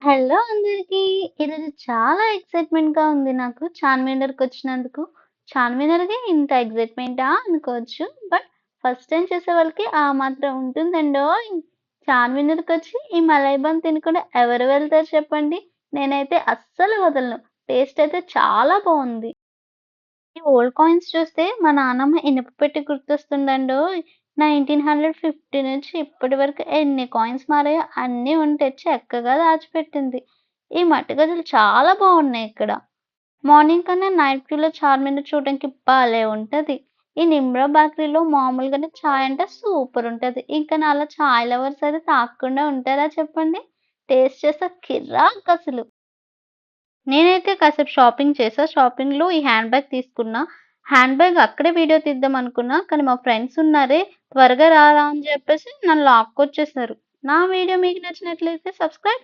Hello అందరికి. ఈరోజు చాలా ఎక్సైట్‌మెంట్‌గా ఉంది నాకు చార్మినార్‌కొచ్చినందుకు. చార్మినార్‌కి ఇంత ఎక్సైట్‌మెంటా అనుకోవచ్చు. బట్ ఫస్ట్ టైమ్ చేసే వాళ్ళకి ఆ మాత్రం ఉంటుందండోయ్! చార్మినార్‌కొచ్చి ఈ మలైబాన్ తినకుండా ఎవరు వెళ్తారు చెప్పండి? నేనైతే అస్సలు వదలను. టేస్ట్ అయితే చాలా బావుంది. ఈ ఓల్డ్ కాయిన్స్ చూస్తే మా నానమ్మ ఇనుప పెట్టి గుర్తొస్తుందండోయ్! 1950 నుంచి ఇప్పటి వరకు ఎన్ని కాయిన్స్ మారాయో అన్నీ తెచ్చి చక్కగా దాచిపెట్టింది. ఈ మట్టి గదులు చాలా బావున్నాయి ఇక్కడ. మార్నింగ్ కన్నా నైట్ వ్యూలో చార్మినార్ చూడడానికి భలే ఉంటది. ఈ నిమ్రా బేకరీలో మామూలుగానే చాయ్ అంటే సూపర్ ఉంటది. ఇంకా నాలా చాయ్ లవర్స్ అయితే తాగకుండా ఉంటారా చెప్పండి? టేస్ట్ చేస్తే కిర్రాకసలు. నేనైతే కాసేపు షాపింగ్ చేశా. షాపింగ్‌లో ఈ హ్యాండ్ బ్యాగ్ తీసుకున్నా. హ్యాండ్ బ్యాగ్ అక్కడే వీడియో తీద్దాం అనుకున్నా. కానీ మా ఫ్రెండ్స్ ఉన్నారే, త్వరగా రారా అని చెప్పేసి నన్ను లాక్కొచ్చేసారు. నా వీడియో మీకు నచ్చినట్లయితే సబ్స్క్రైబ్